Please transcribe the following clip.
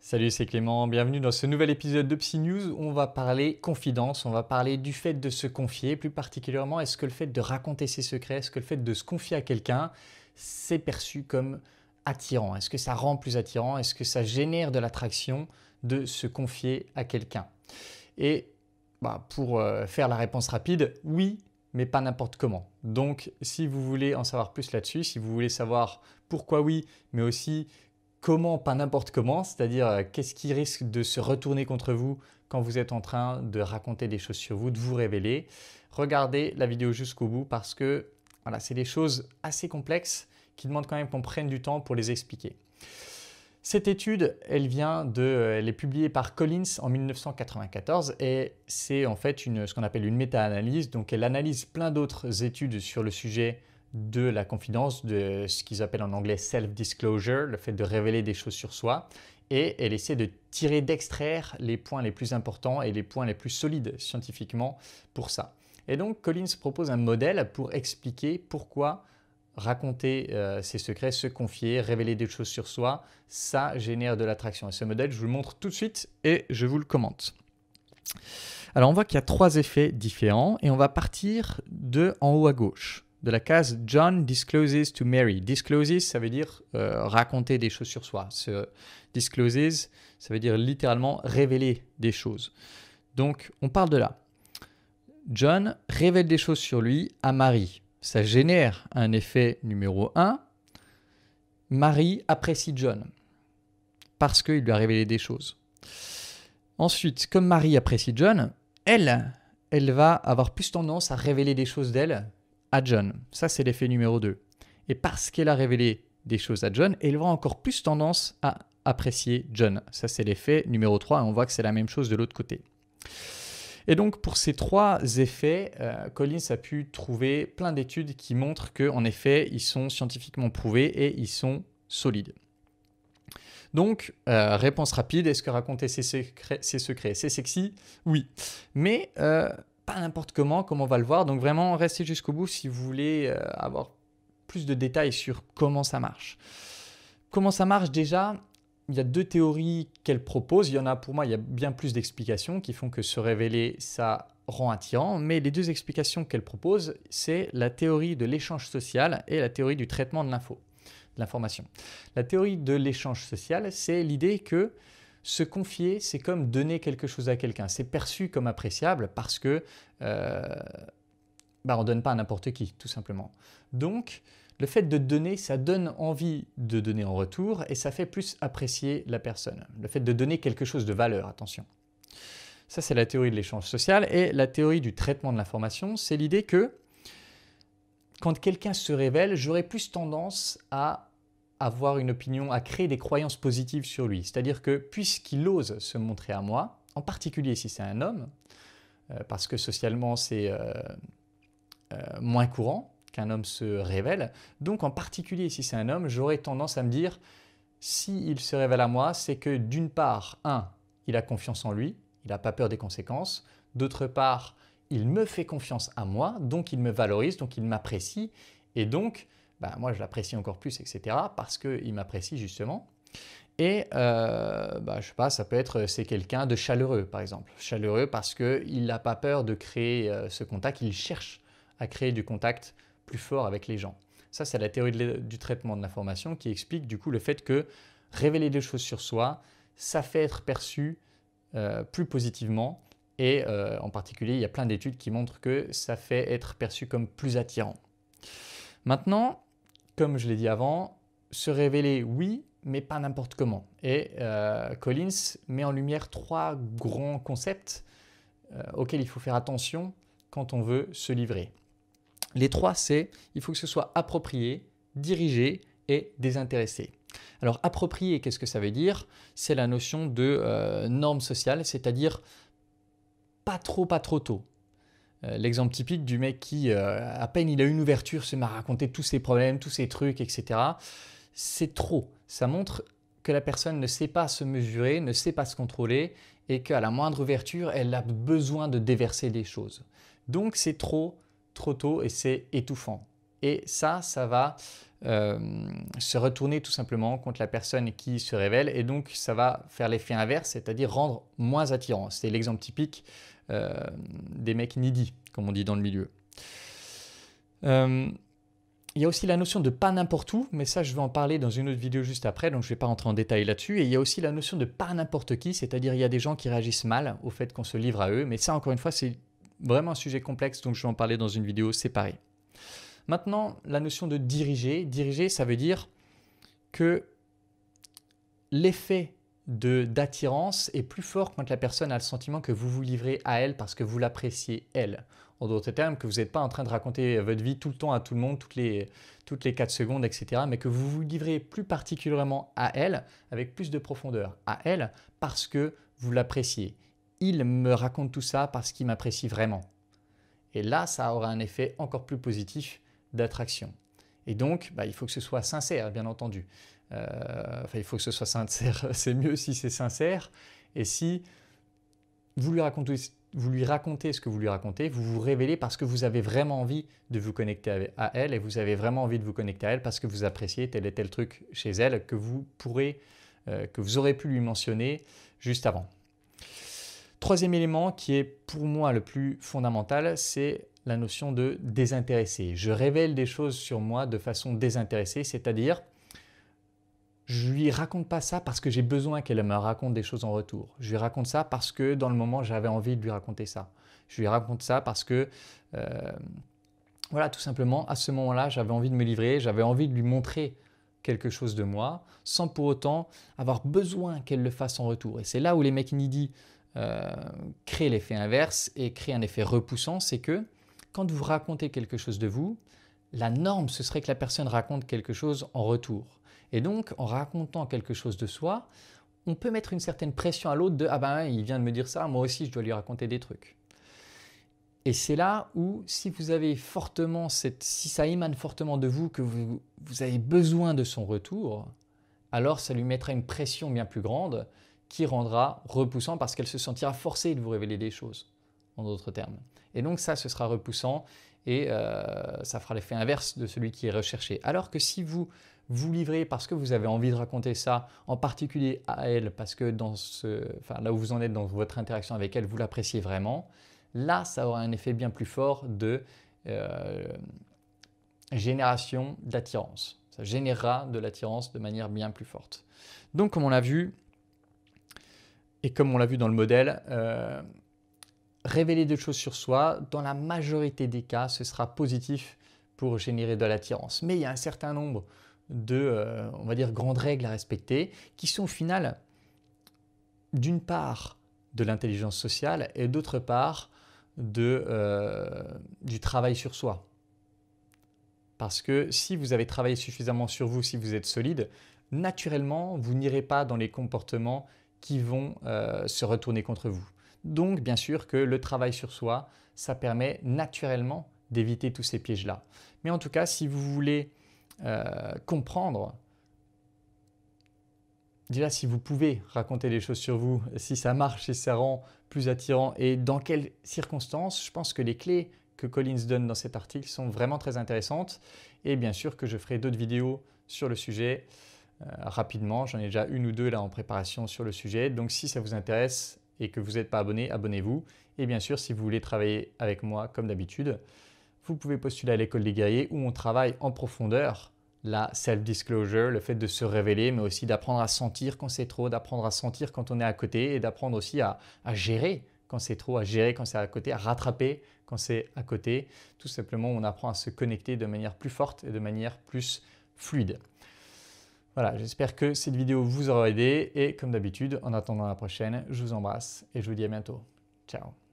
Salut, c'est Clément, bienvenue dans ce nouvel épisode de Psy News où on va parler confidence, on va parler du fait de se confier, plus particulièrement est-ce que le fait de raconter ses secrets, est-ce que le fait de se confier à quelqu'un, c'est perçu comme attirant? Est-ce que ça rend plus attirant? Est-ce que ça génère de l'attraction de se confier à quelqu'un? Et pour faire la réponse rapide, oui, mais pas n'importe comment. Donc si vous voulez en savoir plus là-dessus, si vous voulez savoir pourquoi oui, mais aussi comment, pas n'importe comment, c'est-à-dire qu'est-ce qui risque de se retourner contre vous quand vous êtes en train de raconter des choses sur vous, de vous révéler. Regardez la vidéo jusqu'au bout parce que voilà, c'est des choses assez complexes qui demandent quand même qu'on prenne du temps pour les expliquer. Cette étude, elle est publiée par Collins en 1994 et c'est en fait ce qu'on appelle une méta-analyse. Donc elle analyse plein d'autres études sur le sujet de la confidence, de ce qu'ils appellent en anglais self-disclosure, le fait de révéler des choses sur soi. Et elle essaie d'extraire les points les plus importants et les points les plus solides scientifiquement pour ça. Et donc Collins propose un modèle pour expliquer pourquoi raconter ses secrets, se confier, révéler des choses sur soi, ça génère de l'attraction. Et ce modèle, je vous le montre tout de suite et je vous le commente. Alors on voit qu'il y a 3 effets différents et on va partir de en haut à gauche, de la case John discloses to Mary. Discloses, ça veut dire raconter des choses sur soi. Discloses, ça veut dire littéralement révéler des choses. Donc on parle de là. John révèle des choses sur lui à Mary. Ça génère un effet numéro 1. Mary apprécie John parce qu'il lui a révélé des choses. Ensuite, comme Mary apprécie John, elle va avoir plus tendance à révéler des choses d'elle à John. Ça, c'est l'effet numéro 2. Et parce qu'elle a révélé des choses à John, elle va encore plus tendance à apprécier John. Ça, c'est l'effet numéro 3 et on voit que c'est la même chose de l'autre côté. Et donc, pour ces 3 effets, Collins a pu trouver plein d'études qui montrent qu'en effet, ils sont scientifiquement prouvés et ils sont solides. Donc, réponse rapide, est-ce que raconter ses secrets, c'est sexy? Oui. Mais pas n'importe comment, comme on va le voir. Donc vraiment, restez jusqu'au bout si vous voulez avoir plus de détails sur comment ça marche. Comment ça marche déjà? Il y a 2 théories qu'elle propose. Pour moi, il y a bien plus d'explications qui font que se révéler, ça rend attirant. Mais les 2 explications qu'elle propose, c'est la théorie de l'échange social et la théorie du traitement de l'information. La théorie de l'échange social, c'est l'idée que se confier, c'est comme donner quelque chose à quelqu'un. C'est perçu comme appréciable parce que on ne donne pas à n'importe qui, tout simplement. Donc, le fait de donner, ça donne envie de donner en retour et ça fait plus apprécier la personne. Le fait de donner quelque chose de valeur, attention. Ça, c'est la théorie de l'échange social. Et la théorie du traitement de l'information, c'est l'idée que quand quelqu'un se révèle, j'aurais plus tendance à avoir une opinion, à créer des croyances positives sur lui. C'est-à-dire que puisqu'il ose se montrer à moi, en particulier si c'est un homme, parce que socialement c'est moins courant qu'un homme se révèle, donc en particulier si c'est un homme, j'aurais tendance à me dire, s'il se révèle à moi, c'est que d'une part, il a confiance en lui, il n'a pas peur des conséquences, d'autre part, il me fait confiance à moi, donc il me valorise, donc il m'apprécie, et donc moi je l'apprécie encore plus, etc. parce qu'il m'apprécie justement. Et je sais pas, ça peut être, c'est quelqu'un de chaleureux par exemple. Chaleureux parce qu'il n'a pas peur de créer ce contact, il cherche à créer du contact plus fort avec les gens. Ça, c'est la théorie du traitement de l'information qui explique du coup le fait que révéler des choses sur soi, ça fait être perçu plus positivement. Et en particulier, il y a plein d'études qui montrent que ça fait être perçu comme plus attirant. Maintenant, comme je l'ai dit avant, se révéler, oui, mais pas n'importe comment. Et Collins met en lumière 3 grands concepts auxquels il faut faire attention quand on veut se livrer. Les 3, c'est il faut que ce soit approprié, dirigé et désintéressé. Alors approprié, qu'est-ce que ça veut dire? C'est la notion de norme sociale, c'est-à-dire pas trop tôt. L'exemple typique du mec qui, à peine il a une ouverture, se met à raconter tous ses problèmes, tous ses trucs, etc. C'est trop. Ça montre que la personne ne sait pas se mesurer, ne sait pas se contrôler et qu'à la moindre ouverture, elle a besoin de déverser des choses. Donc c'est trop tôt et c'est étouffant. Et ça va se retourner tout simplement contre la personne qui se révèle et donc ça va faire l'effet inverse, c'est-à-dire rendre moins attirant. C'est l'exemple typique des mecs needy, comme on dit dans le milieu. Il y a aussi la notion de pas n'importe où, mais ça je vais en parler dans une autre vidéo juste après, donc je ne vais pas rentrer en détail là-dessus. Et il y a aussi la notion de pas n'importe qui, c'est-à-dire il y a des gens qui réagissent mal au fait qu'on se livre à eux, mais ça encore une fois c'est vraiment un sujet complexe, donc je vais en parler dans une vidéo séparée. Maintenant, la notion de diriger. Diriger, ça veut dire que l'effet d'attirance est plus fort quand la personne a le sentiment que vous vous livrez à elle parce que vous l'appréciez elle. En d'autres termes, que vous n'êtes pas en train de raconter votre vie tout le temps à tout le monde, toutes les 4 secondes, etc. Mais que vous vous livrez plus particulièrement à elle, avec plus de profondeur à elle, parce que vous l'appréciez. Il me raconte tout ça parce qu'il m'apprécie vraiment. Et là, ça aura un effet encore plus positif d'attraction. Et donc, il faut que ce soit sincère, bien entendu. Il faut que ce soit sincère, c'est mieux si c'est sincère. Et si vous lui racontez ce que vous lui racontez, vous vous révélez parce que vous avez vraiment envie de vous connecter à elle et vous avez vraiment envie de vous connecter à elle parce que vous appréciez tel et tel truc chez elle que vous aurez pu lui mentionner juste avant. Troisième élément qui est pour moi le plus fondamental, c'est la notion de désintéressé. Je révèle des choses sur moi de façon désintéressée, c'est-à-dire je lui raconte pas ça parce que j'ai besoin qu'elle me raconte des choses en retour. Je lui raconte ça parce que dans le moment j'avais envie de lui raconter ça. Je lui raconte ça parce que tout simplement à ce moment-là j'avais envie de me livrer, j'avais envie de lui montrer quelque chose de moi sans pour autant avoir besoin qu'elle le fasse en retour. Et c'est là où les mecs needy créent l'effet inverse et créent un effet repoussant, c'est que quand vous racontez quelque chose de vous, la norme ce serait que la personne raconte quelque chose en retour. Et donc, en racontant quelque chose de soi, on peut mettre une certaine pression à l'autre de « Ah ben, il vient de me dire ça, moi aussi je dois lui raconter des trucs ». Et c'est là où, si vous avez si ça émane fortement de vous, que vous avez besoin de son retour, alors ça lui mettra une pression bien plus grande qui rendra repoussant parce qu'elle se sentira forcée de vous révéler des choses, en d'autres termes. Et donc ça, ce sera repoussant et ça fera l'effet inverse de celui qui est recherché. Alors que si vous vous livrez parce que vous avez envie de raconter ça, en particulier à elle, parce que là où vous en êtes dans votre interaction avec elle, vous l'appréciez vraiment, là, ça aura un effet bien plus fort de génération d'attirance. Ça générera de l'attirance de manière bien plus forte. Donc, comme on l'a vu, et comme on l'a vu dans le modèle, révéler des choses sur soi, dans la majorité des cas, ce sera positif pour générer de l'attirance. Mais il y a un certain nombre de, on va dire, grandes règles à respecter qui sont au final, d'une part, de l'intelligence sociale et d'autre part, du travail sur soi. Parce que si vous avez travaillé suffisamment sur vous, si vous êtes solide, naturellement, vous n'irez pas dans les comportements qui vont se retourner contre vous. Donc, bien sûr que le travail sur soi, ça permet naturellement d'éviter tous ces pièges-là. Mais en tout cas, si vous voulez comprendre, déjà si vous pouvez raconter des choses sur vous, si ça marche, si ça rend plus attirant et dans quelles circonstances, je pense que les clés que Collins donne dans cet article sont vraiment très intéressantes et bien sûr que je ferai d'autres vidéos sur le sujet rapidement. J'en ai déjà une ou deux là en préparation sur le sujet. Donc si ça vous intéresse et que vous n'êtes pas abonné, abonnez-vous. Et bien sûr, si vous voulez travailler avec moi comme d'habitude, vous pouvez postuler à l'école des guerriers où on travaille en profondeur la self-disclosure, le fait de se révéler, mais aussi d'apprendre à sentir quand c'est trop, d'apprendre à sentir quand on est à côté et d'apprendre aussi à gérer quand c'est trop, à gérer quand c'est à côté, à rattraper quand c'est à côté. Tout simplement, on apprend à se connecter de manière plus forte et de manière plus fluide. Voilà, j'espère que cette vidéo vous aura aidé et comme d'habitude, en attendant la prochaine, je vous embrasse et je vous dis à bientôt. Ciao.